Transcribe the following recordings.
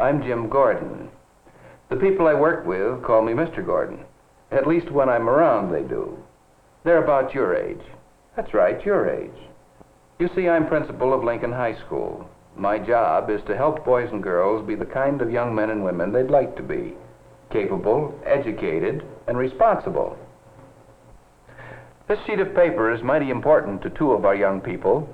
I'm Jim Gordon. The people I work with call me Mr. Gordon. At least when I'm around, they do. They're about your age. That's right, your age. You see, I'm principal of Lincoln High School. My job is to help boys and girls be the kind of young men and women they'd like to be. Capable, educated, and responsible. This sheet of paper is mighty important to two of our young people.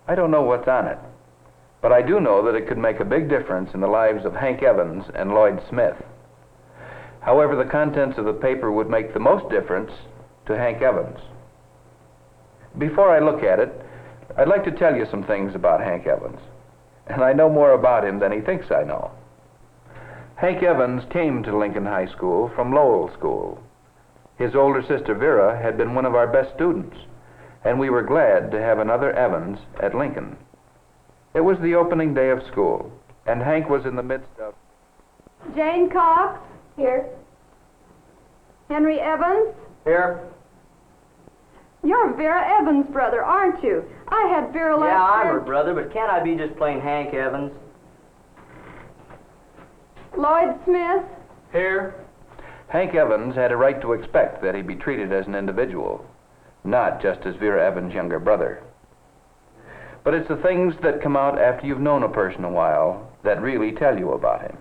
I don't know what's on it, but I do know that it could make a big difference in the lives of Hank Evans and Lloyd Smith. However, the contents of the paper would make the most difference to Hank Evans. Before I look at it, I'd like to tell you some things about Hank Evans. And I know more about him than he thinks I know. Hank Evans came to Lincoln High School from Lowell School. His older sister Vera had been one of our best students, and we were glad to have another Evans at Lincoln. It was the opening day of school, and Hank was in the midst of... Jane Cox? Here. Henry Evans? Here. You're Vera Evans' brother, aren't you? I had Vera last year. Yeah, I'm her brother, but can't I be just plain Hank Evans? Lloyd Smith? Here. Hank Evans had a right to expect that he be treated as an individual, not just as Vera Evans' younger brother. But it's the things that come out after you've known a person a while that really tell you about him.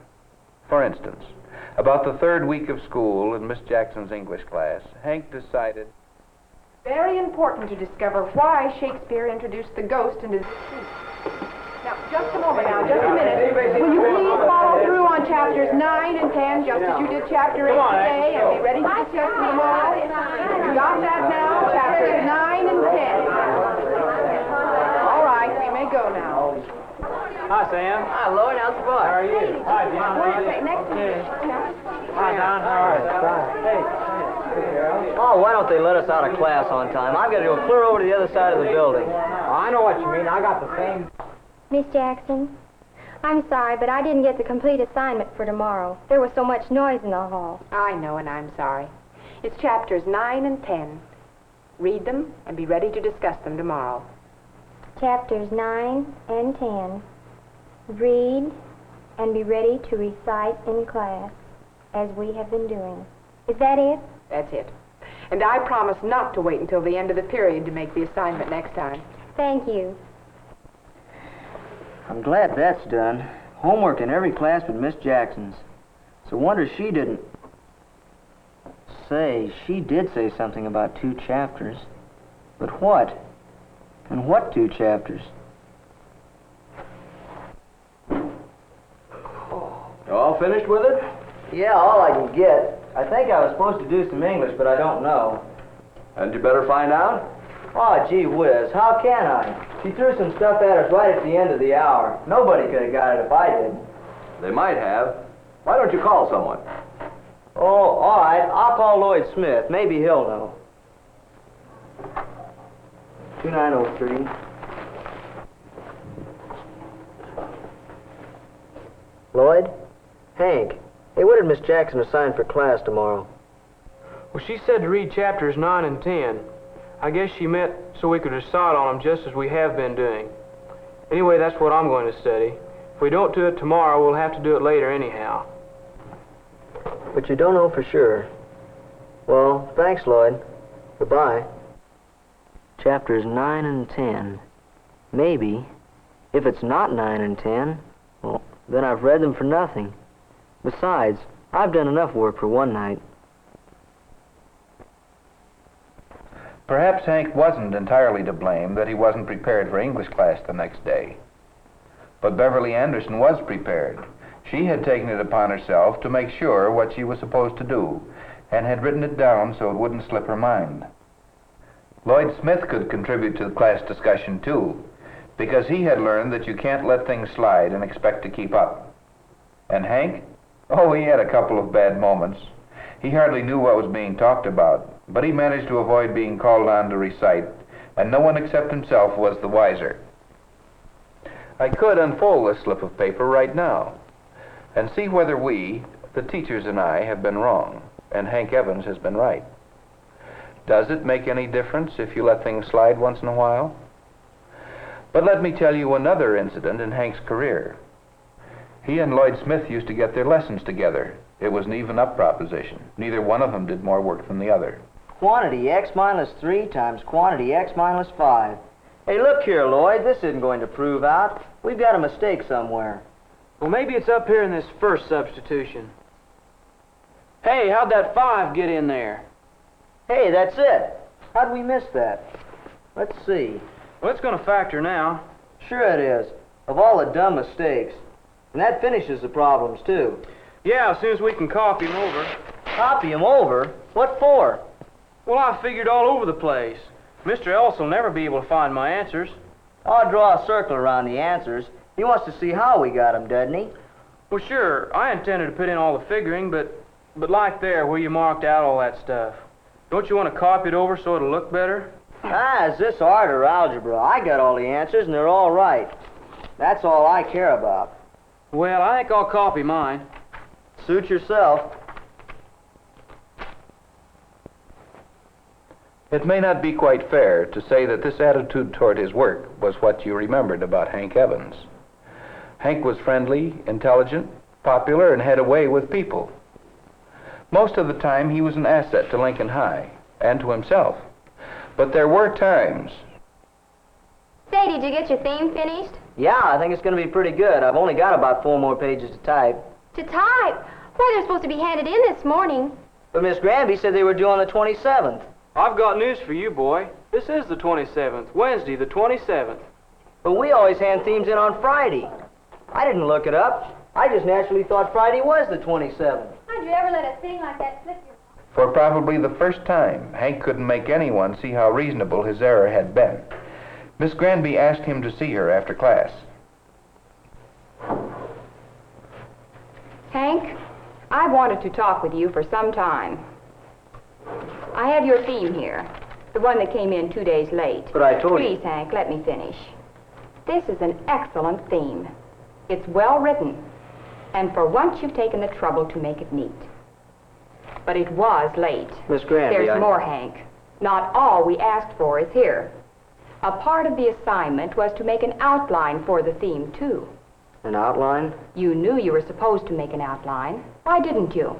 For instance, about the third week of school in Miss Jackson's English class, Hank decided... Very important to discover why Shakespeare introduced the ghost into the scene. Now, just a moment now, just a minute. Will you please follow through on chapters 9 and 10, just as you did chapter 8 today, and be ready to discuss them tomorrow? You got that now? Chapters 9 and 10. All right, we may go now. Hi, Sam. Hi, Lloyd. How's the boy? How are you? Hi, John. Next to you. Hi, John. How are you? Hey. Oh, why don't they let us out of class on time? I've got to go clear over to the other side of the building. Oh, I know what you mean. I got the same... Miss Jackson, I'm sorry, but I didn't get the complete assignment for tomorrow. There was so much noise in the hall. I know, and I'm sorry. It's chapters 9 and 10. Read them and be ready to discuss them tomorrow. Chapters 9 and 10. Read and be ready to recite in class, as we have been doing. Is that it? That's it. And I promise not to wait until the end of the period to make the assignment next time. Thank you. I'm glad that's done. Homework in every class but Miss Jackson's. It's a wonder she didn't... Say, she did say something about 2 chapters. But what? And what 2 chapters? You all finished with it? Yeah, all I can get. I think I was supposed to do some English, but I don't know. Hadn't you better find out? Oh, gee whiz, how can I? She threw some stuff at us right at the end of the hour. Nobody could have got it if I did. They might have. Why don't you call someone? Oh, all right. I'll call Lloyd Smith. Maybe he'll know. 2903. Lloyd? Hank. Hey, what did Miss Jackson assign for class tomorrow? Well, she said to read chapters 9 and 10. I guess she meant so we could decide on them just as we have been doing. Anyway, that's what I'm going to study. If we don't do it tomorrow, we'll have to do it later anyhow. But you don't know for sure. Well, thanks, Lloyd. Goodbye. Chapters 9 and 10. Maybe. If it's not 9 and 10, well, then I've read them for nothing. Besides, I've done enough work for one night. Perhaps Hank wasn't entirely to blame that he wasn't prepared for English class the next day. But Beverly Anderson was prepared. She had taken it upon herself to make sure what she was supposed to do, and had written it down so it wouldn't slip her mind. Lloyd Smith could contribute to the class discussion too, because he had learned that you can't let things slide and expect to keep up. And Hank? Oh, he had a couple of bad moments. He hardly knew what was being talked about, but he managed to avoid being called on to recite, and no one except himself was the wiser. I could unfold this slip of paper right now and see whether we, the teachers and I, have been wrong, and Hank Evans has been right. Does it make any difference if you let things slide once in a while? But let me tell you another incident in Hank's career. He and Lloyd Smith used to get their lessons together. It was an even-up proposition. Neither one of them did more work than the other. Quantity x minus 3 times quantity x minus 5. Hey, look here, Lloyd. This isn't going to prove out. We've got a mistake somewhere. Well, maybe it's up here in this first substitution. Hey, how'd that 5 get in there? Hey, that's it. How'd we miss that? Let's see. Well, it's going to factor now. Sure it is. Of all the dumb mistakes. And that finishes the problems, too. Yeah, as soon as we can copy them over. Copy 'em over? What for? Well, I figured all over the place. Mr. Ellis will never be able to find my answers. I'll draw a circle around the answers. He wants to see how we got 'em, doesn't he? Well, sure, I intended to put in all the figuring, but like there, where you marked out all that stuff. Don't you want to copy it over so it'll look better? Is this art or algebra? I got all the answers, and they're all right. That's all I care about. Well, I think I'll copy mine. Suit yourself. It may not be quite fair to say that this attitude toward his work was what you remembered about Hank Evans. Hank was friendly, intelligent, popular, and had a way with people. Most of the time, he was an asset to Lincoln High and to himself. But there were times. Say, did you get your theme finished? Yeah, I think it's going to be pretty good. I've only got about 4 more pages to type. To type? Why, they're supposed to be handed in this morning. But Miss Granby said they were due on the 27th. I've got news for you, boy. This is the 27th, Wednesday the 27th. But we always hand themes in on Friday. I didn't look it up. I just naturally thought Friday was the 27th. How'd you ever let a thing like that slip your... For probably the first time, Hank couldn't make anyone see how reasonable his error had been. Miss Granby asked him to see her after class. Hank, I wanted to talk with you for some time. I have your theme here, the one that came in 2 days late. But I told you... Please, Hank, let me finish. This is an excellent theme. It's well written, and for once you've taken the trouble to make it neat. But it was late. Miss Granby, There's more, Hank. Not all we asked for is here. A part of the assignment was to make an outline for the theme, too. An outline? You knew you were supposed to make an outline. Why didn't you?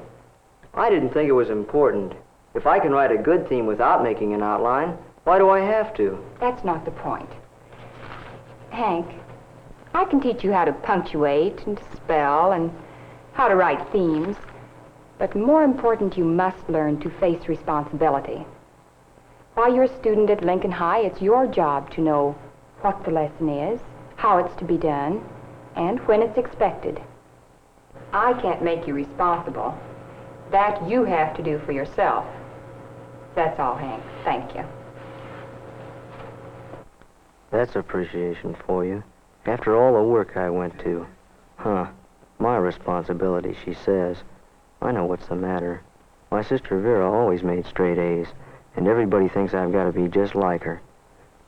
I didn't think it was important. If I can write a good theme without making an outline, why do I have to? That's not the point. Hank, I can teach you how to punctuate and to spell and how to write themes. But more important, you must learn to face responsibility. While you're a student at Lincoln High, it's your job to know what the lesson is, how it's to be done, and when it's expected. I can't make you responsible. That you have to do for yourself. That's all, Hank. Thank you. That's appreciation for you. After all the work I went to. My responsibility, she says. I know what's the matter. My sister Vera always made straight A's, and everybody thinks I've got to be just like her.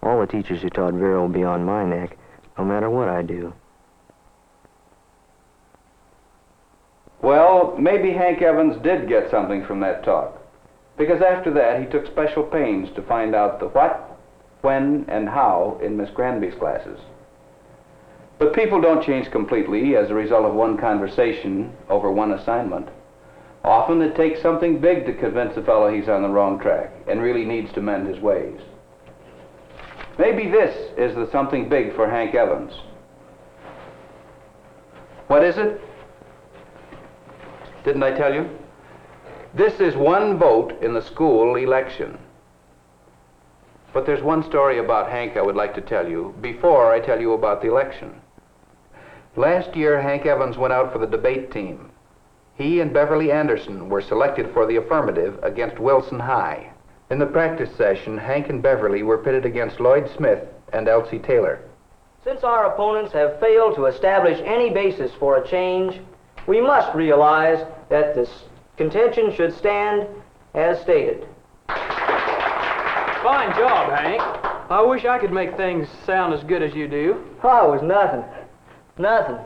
All the teachers who taught Vera will be on my neck, no matter what I do. Well, maybe Hank Evans did get something from that talk, because after that he took special pains to find out the what, when, and how in Miss Granby's classes. But people don't change completely as a result of one conversation over one assignment. Often it takes something big to convince a fellow he's on the wrong track and really needs to mend his ways. Maybe this is the something big for Hank Evans. What is it? Didn't I tell you? This is one vote in the school election. But there's one story about Hank I would like to tell you before I tell you about the election. Last year, Hank Evans went out for the debate team. He and Beverly Anderson were selected for the affirmative against Wilson High. In the practice session, Hank and Beverly were pitted against Lloyd Smith and Elsie Taylor. Since our opponents have failed to establish any basis for a change, we must realize that this contention should stand as stated. Fine job, Hank. I wish I could make things sound as good as you do. Oh, it was nothing. Nothing.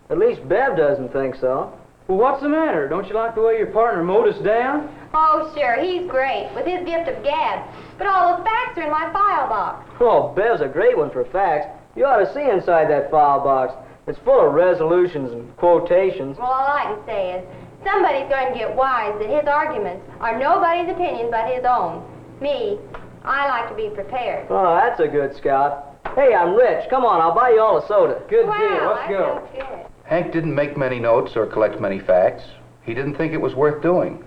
At least Bev doesn't think so. Well, what's the matter? Don't you like the way your partner mowed us down? Oh, sure, he's great, with his gift of gab. But all those facts are in my file box. Oh, Bev's a great one for facts. You ought to see inside that file box. It's full of resolutions and quotations. Well, all I can say is, somebody's going to get wise that his arguments are nobody's opinion but his own. Me, I like to be prepared. Oh, that's a good scout. Hey, I'm rich. Come on, I'll buy you all a soda. Good deal. Let's go. Good. Hank didn't make many notes or collect many facts. He didn't think it was worth doing.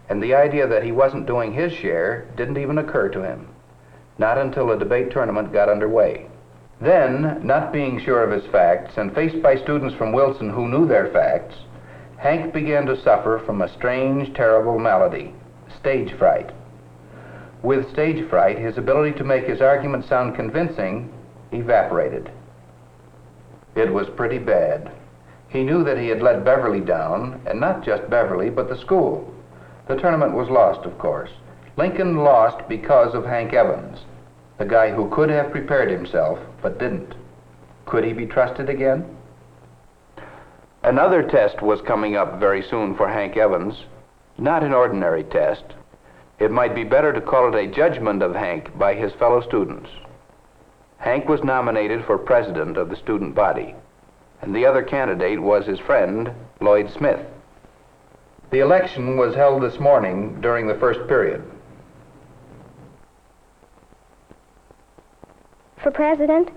And the idea that he wasn't doing his share didn't even occur to him. Not until the debate tournament got underway. Then, not being sure of his facts and faced by students from Wilson who knew their facts, Hank began to suffer from a strange, terrible malady, stage fright. With stage fright, his ability to make his argument sound convincing evaporated. It was pretty bad. He knew that he had let Beverly down, and not just Beverly, but the school. The tournament was lost, of course. Lincoln lost because of Hank Evans, the guy who could have prepared himself, but didn't. Could he be trusted again? Another test was coming up very soon for Hank Evans. Not an ordinary test. It might be better to call it a judgment of Hank by his fellow students. Hank was nominated for president of the student body, and the other candidate was his friend, Lloyd Smith. The election was held this morning during the first period. For president,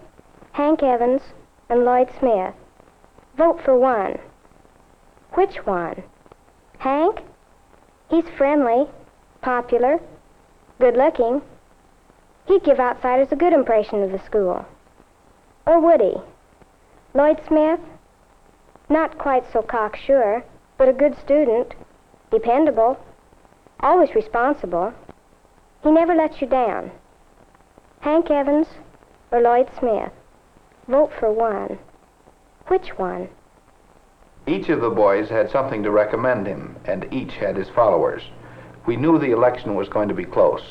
Hank Evans and Lloyd Smith. Vote for one. Which one? Hank? He's friendly, popular, good-looking. He'd give outsiders a good impression of the school. Or would he? Lloyd Smith? Not quite so cocksure, but a good student, dependable, always responsible. He never lets you down. Hank Evans or Lloyd Smith? Vote for one. Which one? Each of the boys had something to recommend him, and each had his followers. We knew the election was going to be close.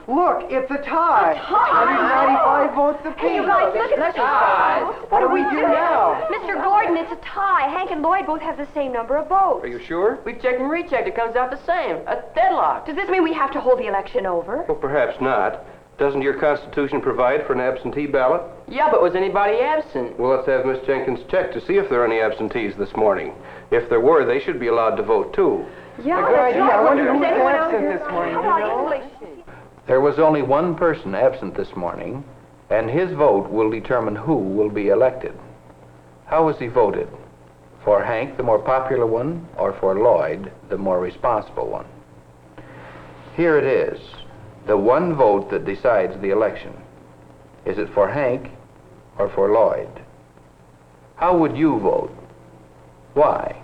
Look, it's a tie. 195 votes apiece. Hey, you guys, look at the tie. What do we do now? Mr. Gordon, it's a tie. Hank and Lloyd both have the same number of votes. Are you sure? We checked and rechecked. It comes out the same. A deadlock. Does this mean we have to hold the election over? Well, perhaps not. Doesn't your Constitution provide for an absentee ballot? Yeah, but was anybody absent? Well, let's have Miss Jenkins check to see if there are any absentees this morning. If there were, they should be allowed to vote, too. Yeah, Good idea. I wonder who was anyone out absent here? this morning. How about you? There was only one person absent this morning, and his vote will determine who will be elected. How was he voted? For Hank, the more popular one, or for Lloyd, the more responsible one? Here it is, the one vote that decides the election. Is it for Hank or for Lloyd? How would you vote? Why?